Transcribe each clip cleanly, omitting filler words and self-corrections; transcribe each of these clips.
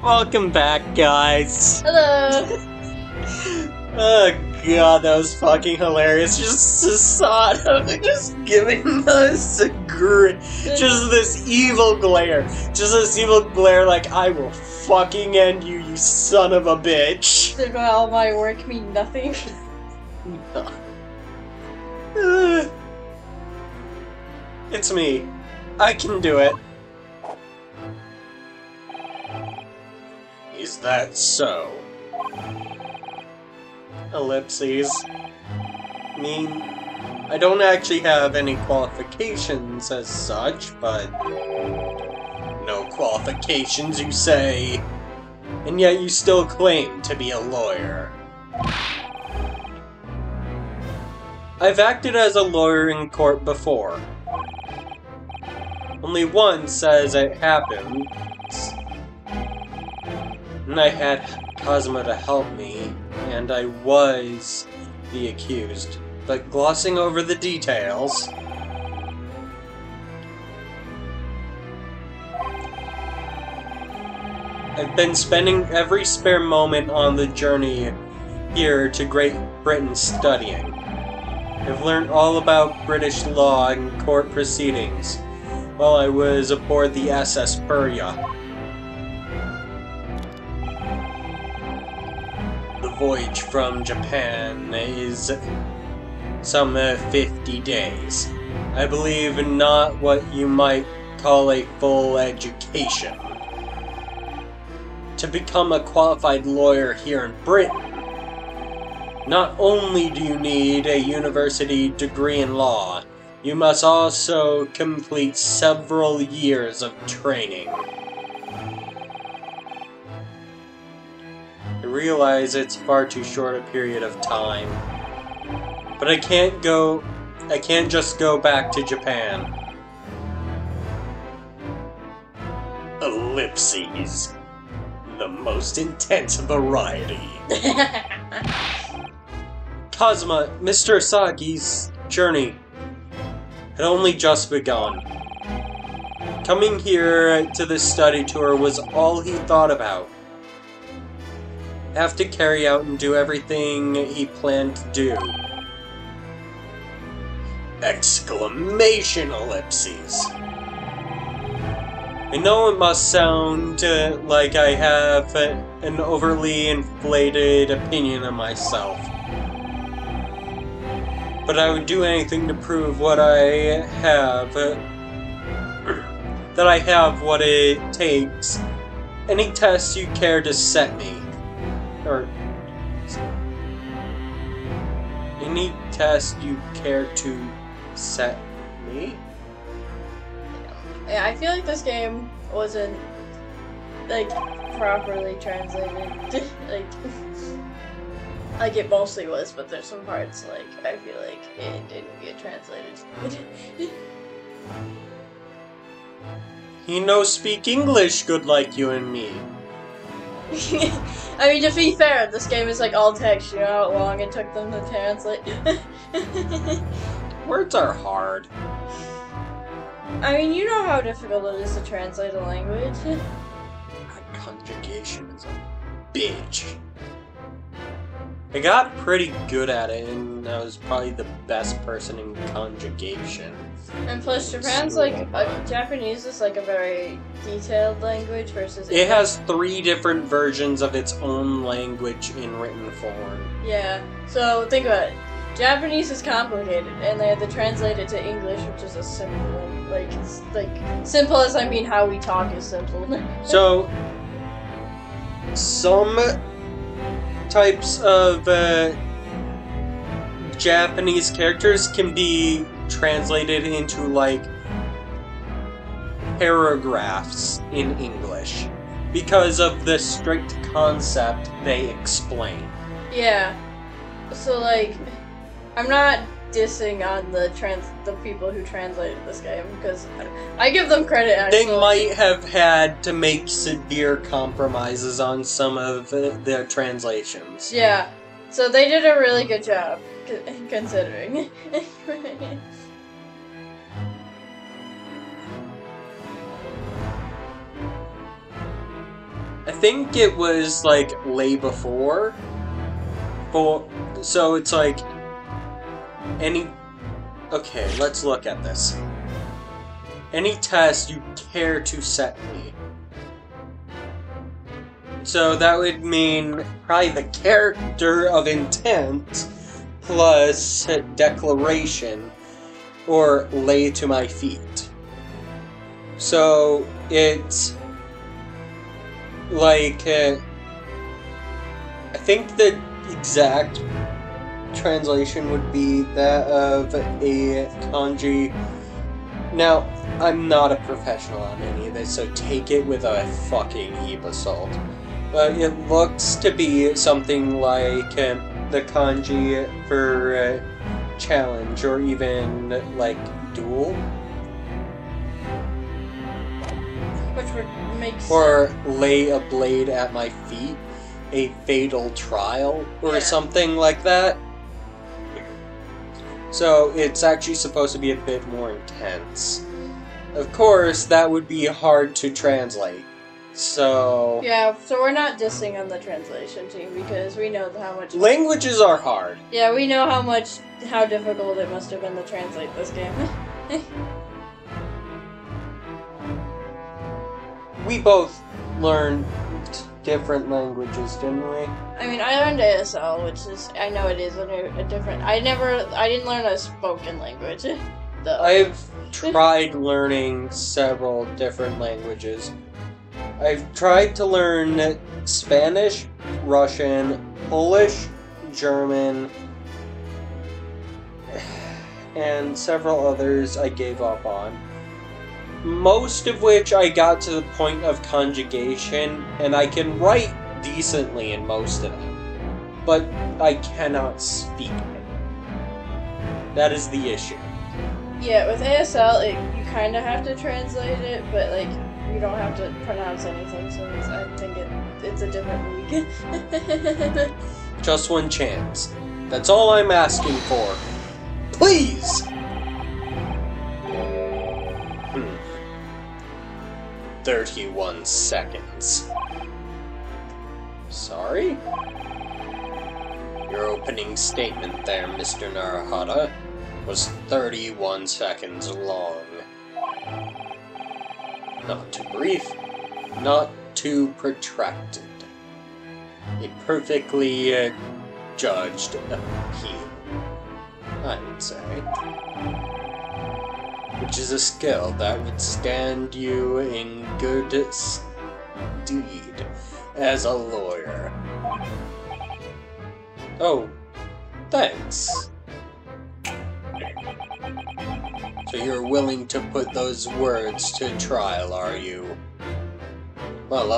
Welcome back, guys. Hello. Oh god, that was fucking hilarious. Just Sasada just giving us just this evil glare. Just this evil glare like, I will fucking end you, you son of a bitch. Did all my work mean nothing? It's me. I can do it. Is that so? Ellipses. I mean, I don't actually have any qualifications as such, but... No qualifications, you say? And yet you still claim to be a lawyer. I've acted as a lawyer in court before. Only once as it happened. And I had Cosmo to help me, and I was the accused. But glossing over the details... I've been spending every spare moment on the journey here to Great Britain studying. I've learned all about British law and court proceedings while I was aboard the SS Furia. The voyage from Japan is some 50 days. I believe not what you might call a full education. To become a qualified lawyer here in Britain, not only do you need a university degree in law, you must also complete several years of training. I realize it's far too short a period of time, but I can't just go back to Japan. Ellipses. The most intense variety. Cosmo, Mr. Asagi's journey had only just begun. Coming here to this study tour was all he thought about. Have to carry out and do everything he planned to do. Exclamation ellipses. I know it must sound like I have an overly inflated opinion of myself. But I would do anything to prove what I have. That I have what it takes. Any test you care to set me. Or... Any test you care to set me? Yeah, I feel like this game wasn't, like, properly translated. like it mostly was, but there's some parts, like, I feel like it didn't get translated. He no speak English good like you and me. I mean, to be fair, this game is, like, all text. You know how long it took them to translate? Words are hard. I mean, you know how difficult it is to translate a language. Conjugation is a bitch. I got pretty good at it, and I was probably the best person in conjugation. And plus, Japan's Japanese is like a very detailed language versus It has 3 different versions of its own language in written form. Yeah, so think about it. Japanese is complicated, and they had to translate it to English, which is a simple one. Like simple as I mean how we talk is simple. So, some types of Japanese characters can be translated into, like, paragraphs in English because of the strict concept they explain. Yeah, so, like, I'm not dissing on the people who translated this game, because I give them credit, actually. They might have had to make severe compromises on some of their translations. Yeah, so they did a really good job, considering. I think it was like lay before. So it's like any. Okay, let's look at this. Any test you care to set me. So that would mean probably the character of intent plus declaration or lay to my feet. So it's like I think the exact translation would be that of a kanji. Now, I'm not a professional on any of this, so take it with a fucking heap of salt. But it looks to be something like the kanji for challenge, or even like duel. Which would make sense. Or lay a blade at my feet, a fatal trial, or something like that. So it's actually supposed to be a bit more intense. Of course, that would be hard to translate. So... Yeah, so we're not dissing on the translation team because we know how much... Languages are hard. Yeah, we know how difficult it must have been to translate this game. We both learned different languages, didn't we? I mean, I learned ASL, which is... I know it is a different... I didn't learn a spoken language, though. I've tried learning several different languages. I've tried to learn Spanish, Russian, Polish, German, and several others I gave up on. Most of which I got to the point of conjugation, and I can write decently in most of them, but I cannot speak it. That is the issue. Yeah, with ASL, you kind of have to translate it, but like you don't have to pronounce anything. So I think it's a different league. Just one chance. That's all I'm asking for. Please. 31 seconds. Sorry? Your opening statement there, Mr. Naruhata, was 31 seconds long. Not too brief, not too protracted. A perfectly judged appeal, I would say. Which is a skill that would stand you in good stead as a lawyer. Oh, thanks. So you're willing to put those words to trial, are you? Well,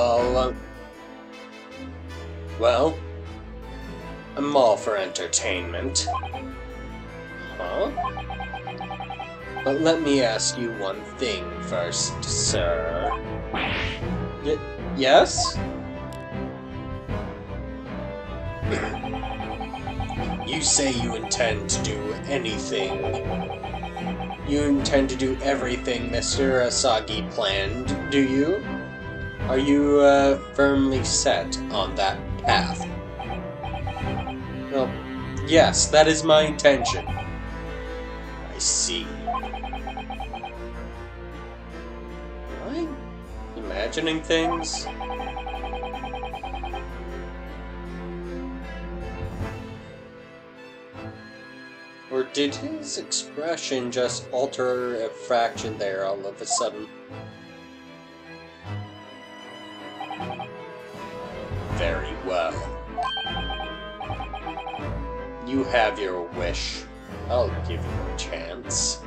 I'm all for entertainment. Huh? But let me ask you one thing first, sir. Yes? You say you intend to do anything. You intend to do everything Mr. Asagi planned, do you? Are you firmly set on that path? Well, yes, that is my intention. I see. Am I imagining things? Or did his expression just alter a fraction there all of a sudden? Very well. You have your wish. I'll give you a chance.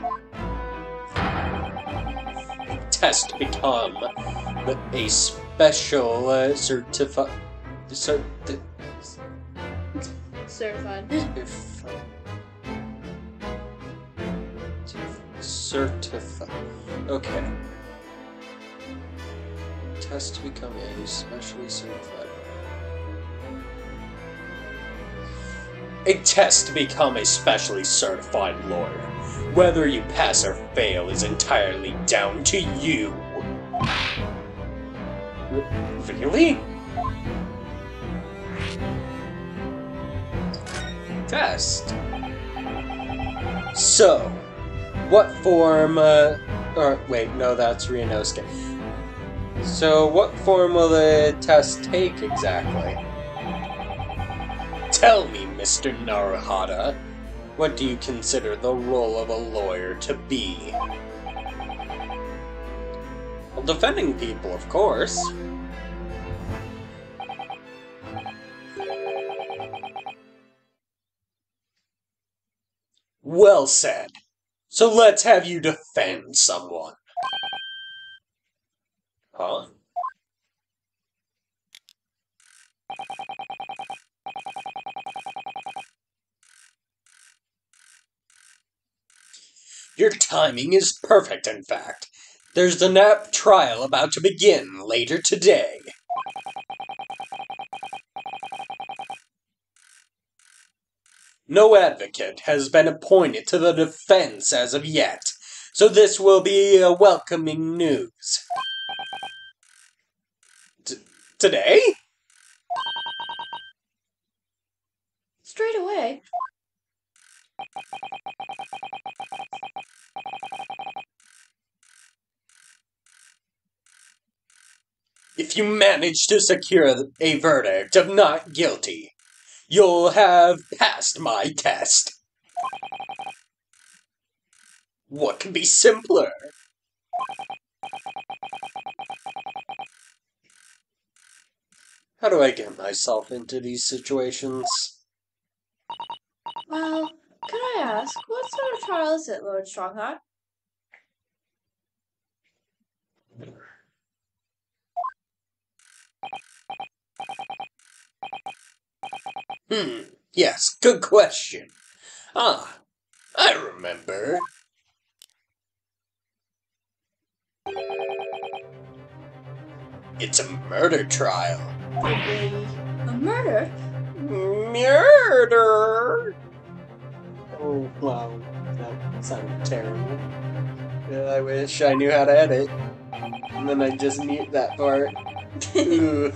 A test to become a special certified. Okay. Test to become a specially certified. A test to become a specially certified lawyer. Whether you pass or fail is entirely down to you. Really? Test. So, what form, or wait, no, that's Ryunosuke. So, what form will the test take exactly? Tell me, Mr. Naruhata, what do you consider the role of a lawyer to be? Well, defending people, of course. Well said. So let's have you defend someone. Huh? Your timing is perfect, in fact. There's the NAP trial about to begin later today. No advocate has been appointed to the defense as of yet, so this will be a welcoming news. Today? Straight away. If you manage to secure a verdict of not guilty, you'll have passed my test. What could be simpler? How do I get myself into these situations? Well, could I ask, what sort of trial is it, Lord Strongheart? Yes, good question. Ah, I remember. It's a murder trial. A murder? Murder! Oh, wow. That sounded terrible. I wish I knew how to edit. And then I'd just mute that part. Ooh.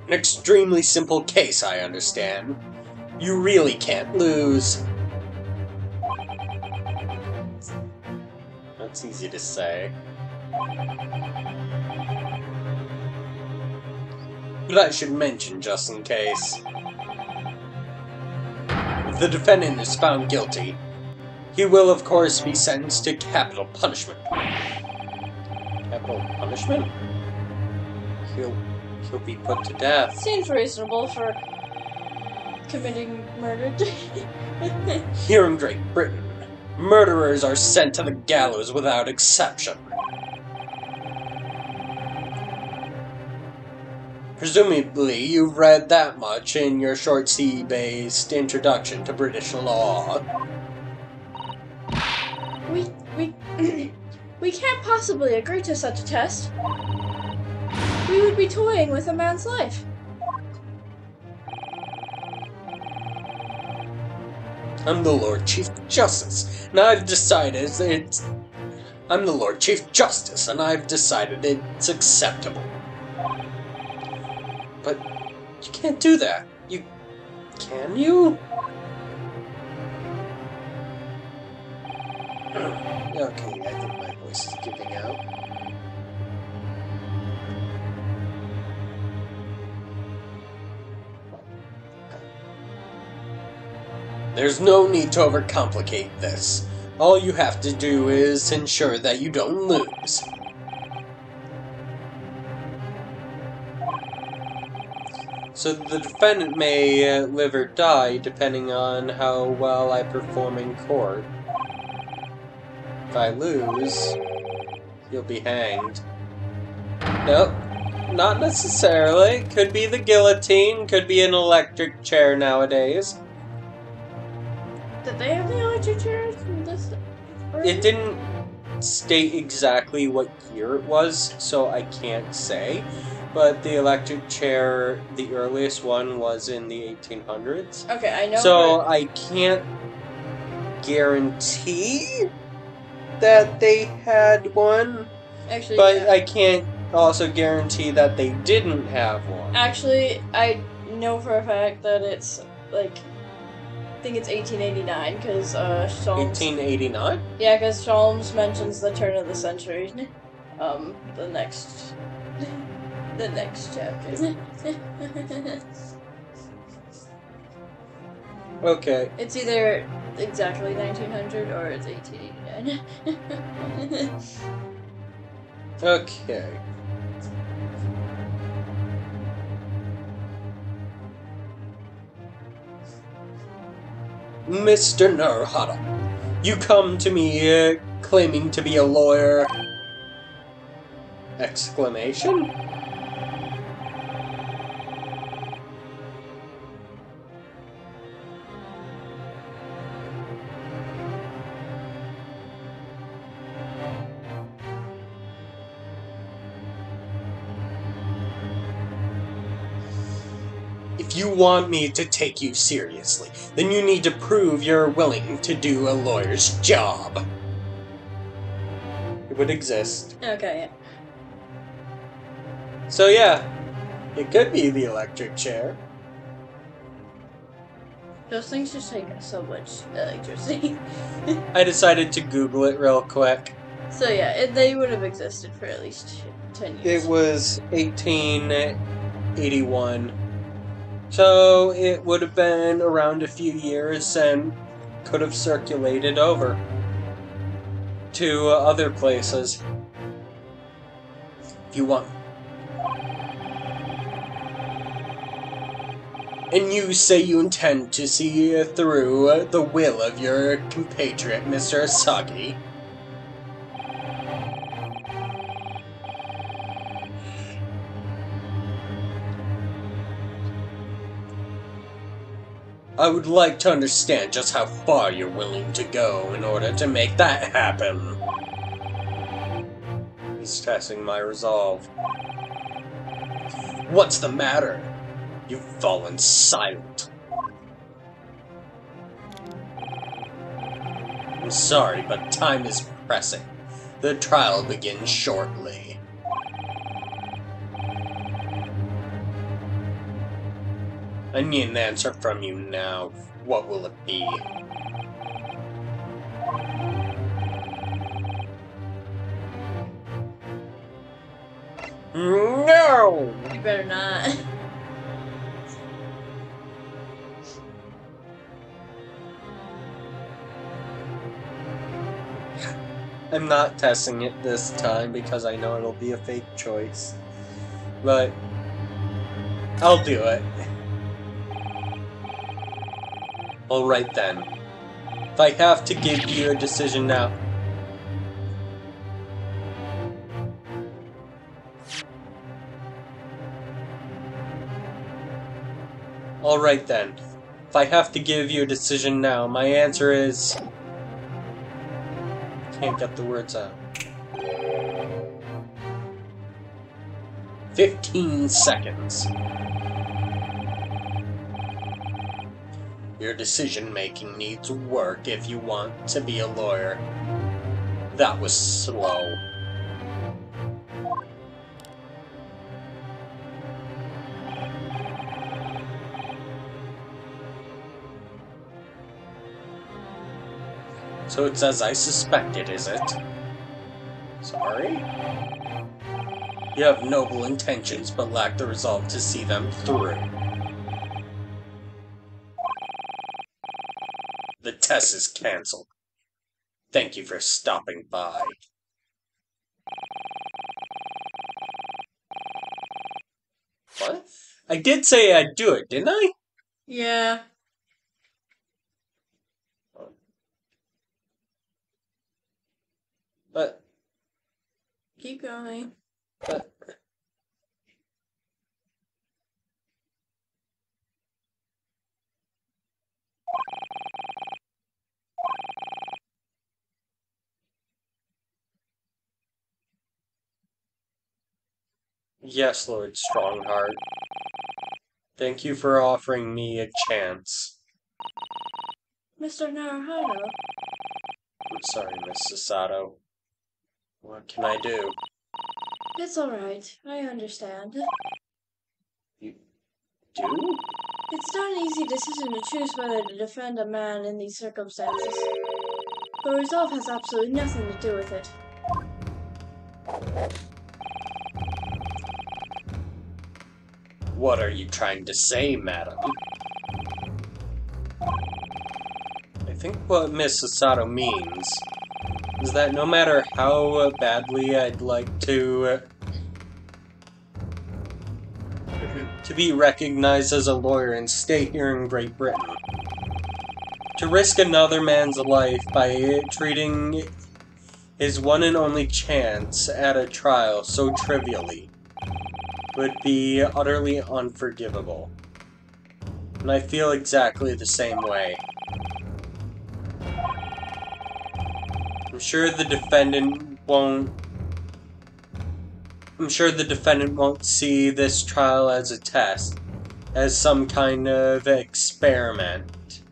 An extremely simple case, I understand. You really can't lose. That's easy to say. But I should mention, just in case. If the defendant is found guilty, he will of course be sentenced to capital punishment. Capital punishment? He'll be put to death. Seems reasonable for committing murder. Here in Great Britain, murderers are sent to the gallows without exception. Presumably, you've read that much in your short C-based introduction to British law. We can't possibly agree to such a test. We would be toying with a man's life. I'm the Lord Chief Justice, and I've decided I'm the Lord Chief Justice, and I've decided it's acceptable. But you can't do that. Can you? Okay, I think my voice is giving out. There's no need to overcomplicate this. All you have to do is ensure that you don't lose. So the defendant may live or die depending on how well I perform in court. If I lose, you'll be hanged. Nope, not necessarily. Could be the guillotine, could be an electric chair nowadays. Did they have the electric chairs in this version? It didn't state exactly what year it was, so I can't say. But the electric chair, the earliest one, was in the 1800s. Okay, I know. So I can't guarantee that they had one Actually, But yeah. I can't also guarantee that they didn't have one. Actually, I know for a fact that it's like I think it's 1889 because Sholmes. 1889? Yeah, because Sholmes mentions the turn of the century. The next, the next chapter. Okay. It's either exactly 1900 or it's 1889. Okay. Mr. Naruhara, you come to me claiming to be a lawyer. Exclamation? If you want me to take you seriously, then you need to prove you're willing to do a lawyer's job. It would exist. Okay, yeah. So yeah, it could be the electric chair. Those things just take so much electricity. I decided to Google it real quick. So yeah, they would have existed for at least 10 years. It was 1881. So it would have been around a few years and could have circulated over to other places. If you want. And you say you intend to see through the will of your compatriot, Mr. Asagi. I would like to understand just how far you're willing to go in order to make that happen. He's testing my resolve. What's the matter? You've fallen silent. I'm sorry, but time is pressing. The trial begins shortly. I need an answer from you now. What will it be? No! You better not. I'm not testing it this time because I know it'll be a fake choice. But I'll do it. Alright then. If I have to give you a decision now. Alright then. If I have to give you a decision now, my answer is... Can't get the words out. 15 seconds. Your decision-making needs work if you want to be a lawyer. That was slow. So it's as I suspected, is it? Sorry? You have noble intentions, but lack the resolve to see them through. The test is cancelled. Thank you for stopping by. What? I did say I'd do it, didn't I? Yeah. But... Keep going. But... Yes, Lord Strongheart. Thank you for offering me a chance. Mr. Naruhito. I'm sorry, Miss Sasato. What can I do? It's alright. I understand. You do? It's not an easy decision to choose whether to defend a man in these circumstances. But resolve has absolutely nothing to do with it. What are you trying to say, madam? I think what Miss Sasato means is that no matter how badly I'd like to be recognized as a lawyer and stay here in Great Britain, to risk another man's life by treating his one and only chance at a trial so trivially would be utterly unforgivable. And I feel exactly the same way. I'm sure the defendant won't see this trial as a test, as some kind of experiment.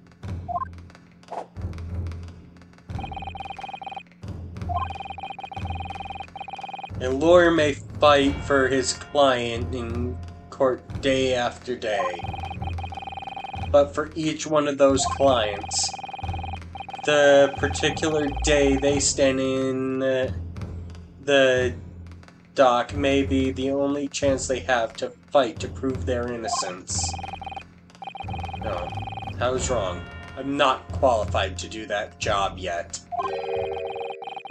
A lawyer may fight for his client in court day after day, but for each one of those clients, the particular day they stand in the dock may be the only chance they have to fight to prove their innocence. No, I was wrong. I'm not qualified to do that job yet.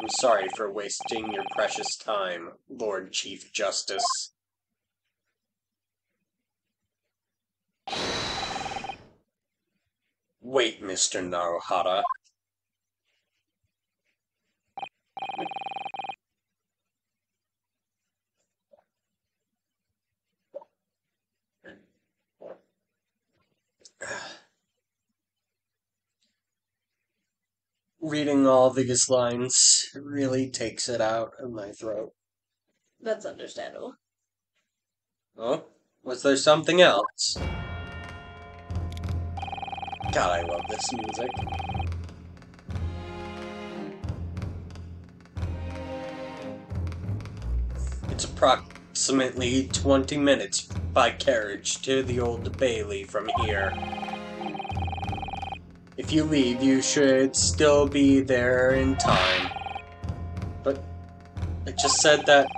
I'm sorry for wasting your precious time, Lord Chief Justice. Wait, Mr. Naruhara. Reading all these lines really takes it out of my throat. That's understandable. Oh? Was there something else? God, I love this music. It's approximately 20 minutes by carriage to the Old Bailey from here. If you leave, you should still be there in time. But I just said that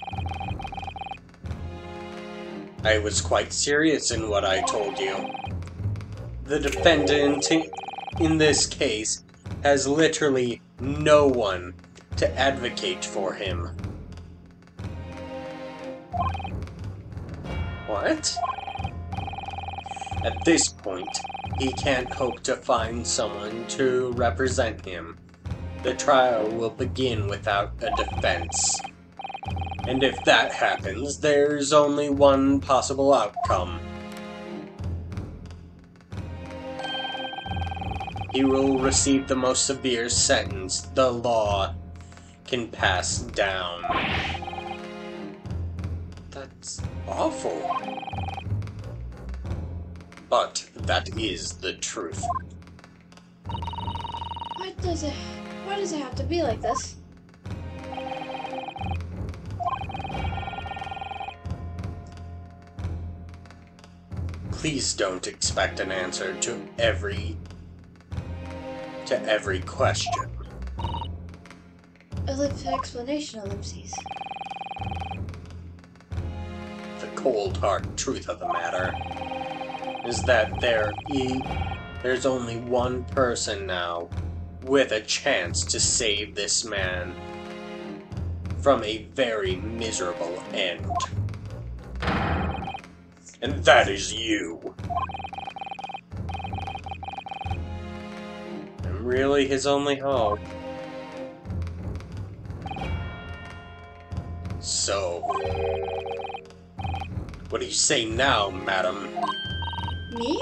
I was quite serious in what I told you. The defendant in this case has literally no one to advocate for him. What? At this point, he can't hope to find someone to represent him. The trial will begin without a defense. And if that happens, there's only one possible outcome. He will receive the most severe sentence the law can pass down. That's awful. But that is the truth. Why does it have to be like this? Please don't expect an answer to every question. Explanation, ellipses. The cold hard truth of the matter is that there's only one person now with a chance to save this man from a very miserable end. And that is you. I'm really his only hope. So, what do you say now, madam? Me?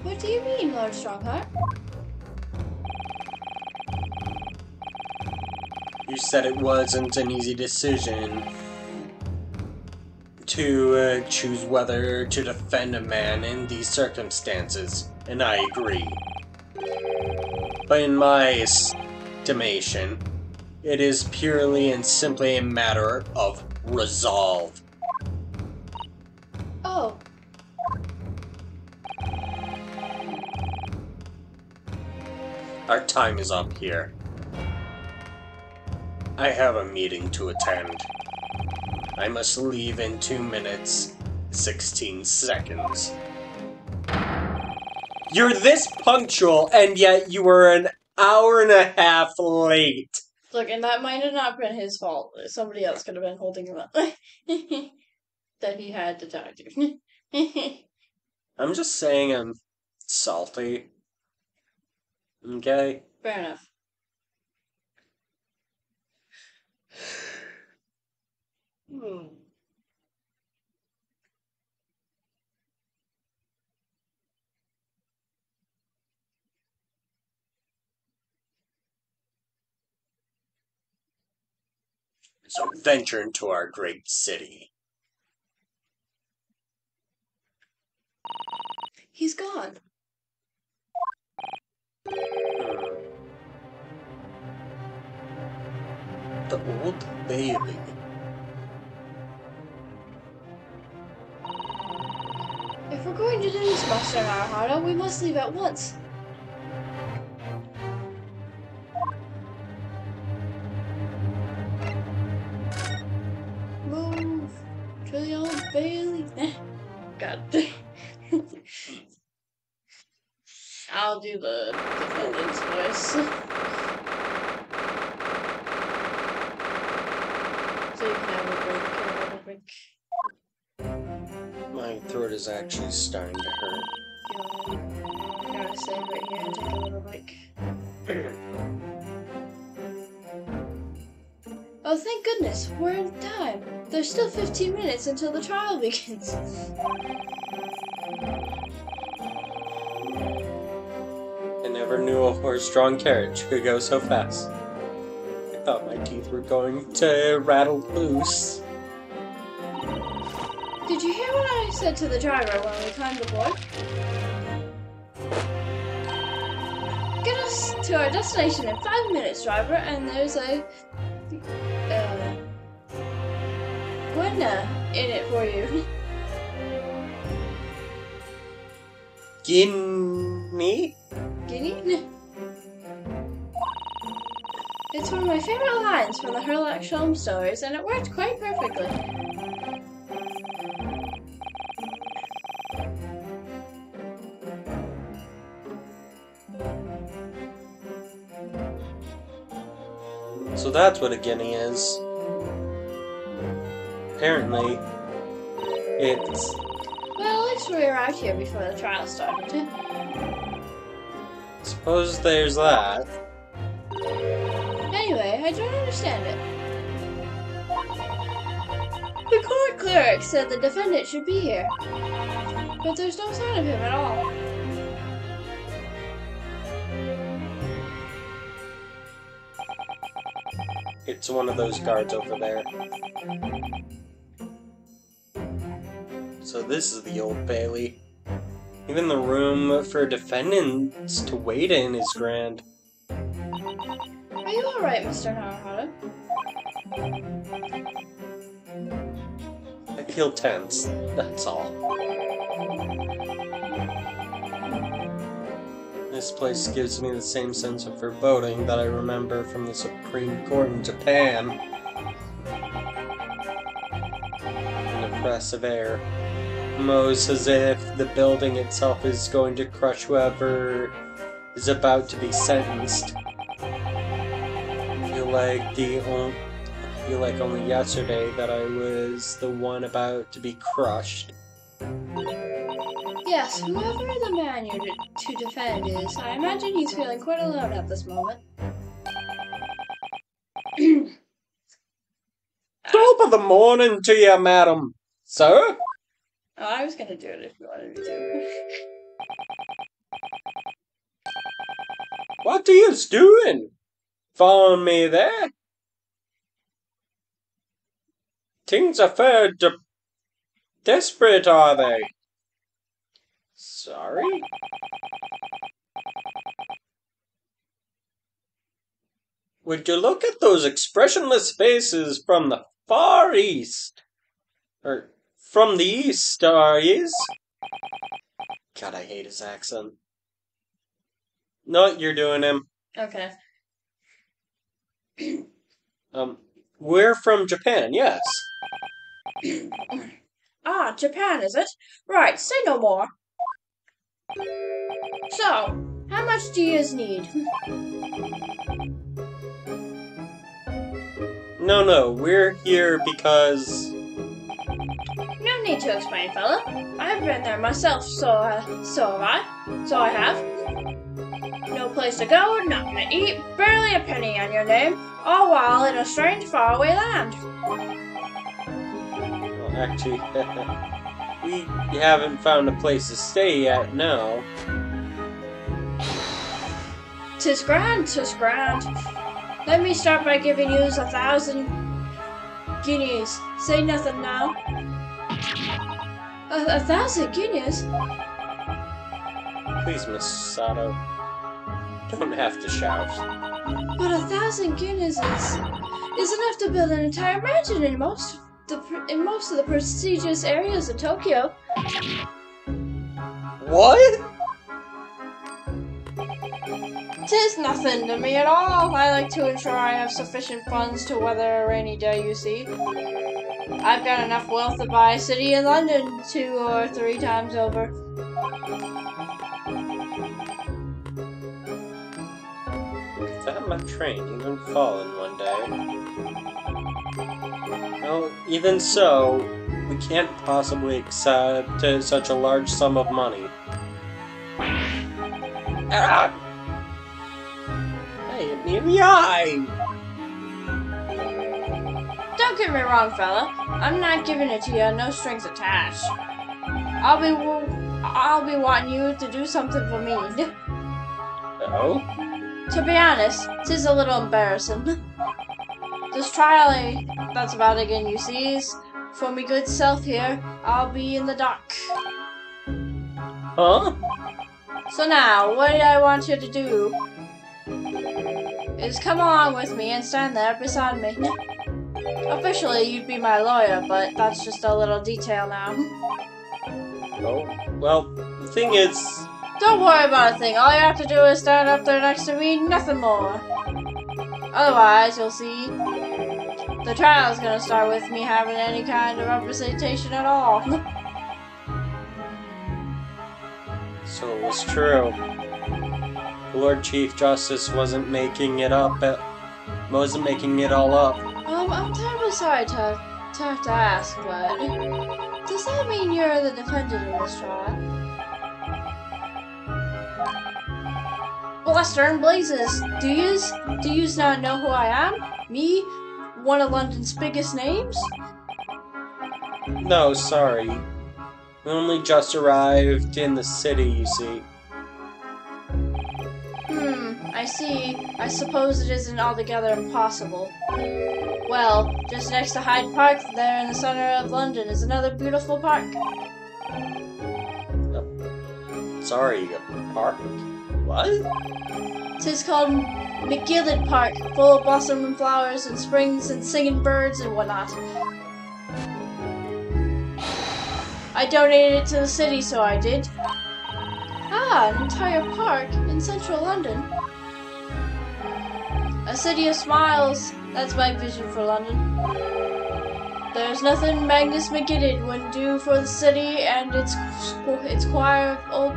What do you mean, Lord Strongheart? You said it wasn't an easy decision to choose whether to defend a man in these circumstances, and I agree. But in my estimation, it is purely and simply a matter of Resolve. Oh. Our time is up here. I have a meeting to attend. I must leave in 2 minutes, 16 seconds. You're this punctual, and yet you were an hour and a half late. Look, and that might have not been his fault. Somebody else could have been holding him up. That he had to talk to. I'm just saying I'm salty. Okay? Fair enough. So venture into our great city. He's gone. The Old Bailey. If we're going to do this, Master Naruhodo, we must leave at once. Move to the Old Bailey. God. I'll do the defendant's voice. So you can have a break. My throat is actually starting to hurt. You wanna stay right here and take a little break? Oh, thank goodness, we're in time. There's still 15 minutes until the trial begins. I never knew a horse-drawn carriage could go so fast. I thought my teeth were going to rattle loose. Did you hear what I said to the driver when we climbed aboard? Get us to our destination in 5 minutes, driver, and there's a Gwenda in it for you. Guinea? Guinea? It's one of my favorite lines from the Herlock Sholmes stories, and it worked quite perfectly. So that's what a guinea is. Apparently, it's... Well, at least we arrived here before the trial started. Suppose there's that. Anyway, I don't understand it. The court cleric said the defendant should be here, but there's no sign of him at all. It's one of those guards over there. So this is the Old Bailey. Even the room for defendants to wait in is grand. Are you alright, Mr. Naruhodo? I feel tense, that's all. This place gives me the same sense of foreboding that I remember from the Supreme Court in Japan. An oppressive air. Almost as if the building itself is going to crush whoever is about to be sentenced. I feel like only yesterday that I was the one about to be crushed. Yes, whoever the man you're to defend is, I imagine he's feeling quite alone at this moment. Top of the morning to you, madam. Sir? Oh, I was gonna do it if you wanted me to. What are you doing? Following me there? Things are fair desperate, are they? Sorry? Would you look at those expressionless faces from the Far East. Or, from the East, is? God, I hate his accent. No, you're doing him. Okay. We're from Japan, yes. Ah, Japan, is it? Right, say no more. So, how much do yous need? No, we're here because... No need to explain, fella. I've been there myself, so have I. So I have. No place to go, nothing to eat, barely a penny on your name, all while in a strange, faraway land. Well, actually, we haven't found a place to stay yet, no. 'Tis grand, 'tis grand. Let me start by giving yous 1,000 guineas. Say nothing now. 1,000 guineas? Please, Miss Sato. Don't have to shout. But 1,000 guineas is enough to build an entire mansion in most of the prestigious areas of Tokyo. What? 'Tis nothing to me at all. I like to ensure I have sufficient funds to weather a rainy day, you see. I've got enough wealth to buy a city in London 2 or 3 times over. That my train even fallen one day. Well, even so, we can't possibly accept such a large sum of money. Ah! Hey, hit me in the eye! Don't get me wrong, fella. I'm not giving it to you, no strings attached. I'll be wanting you to do something for me. Oh? To be honest, 'tis a little embarrassing. Just try, that's about again, you sees. For me good self here, I'll be in the dock. Huh? So now, what I want you to do is come along with me and stand there beside me. Officially, you'd be my lawyer, but that's just a little detail now. Oh, well, the thing is... Don't worry about a thing. All you have to do is stand up there next to me, nothing more. Otherwise, you'll see, the trial's gonna start with me having any kind of representation at all. So it was true. The Lord Chief Justice wasn't making it up. Wasn't making it all up. I'm terribly sorry to have to ask, but does that mean you're the defendant in this trial? Blester and blazes! Do yous not know who I am? Me? One of London's biggest names? No, sorry. We only just arrived in the city, you see. I see. I suppose it isn't altogether impossible. Well, just next to Hyde Park, there in the center of London, is another beautiful park. Sorry, park? What? 'Tis called McGillid Park, full of blossoming flowers and springs and singing birds and whatnot. I donated it to the city, so I did. Ah, an entire park in central London. A city of smiles, that's my vision for London. There's nothing Magnus McGidded wouldn't do for the city and its choir of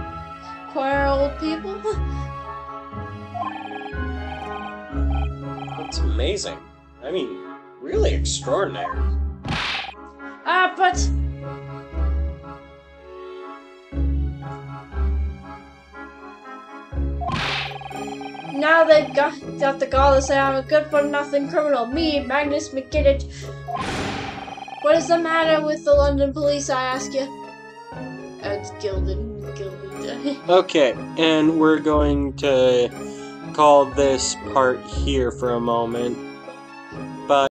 old people. That's amazing. I mean, really extraordinary. But now they've got the gall to say I'm a good-for-nothing criminal. Me, Magnus McGidded. What is the matter with the London police, I ask you? It's Gilded. Okay, and we're going to call this part here for a moment.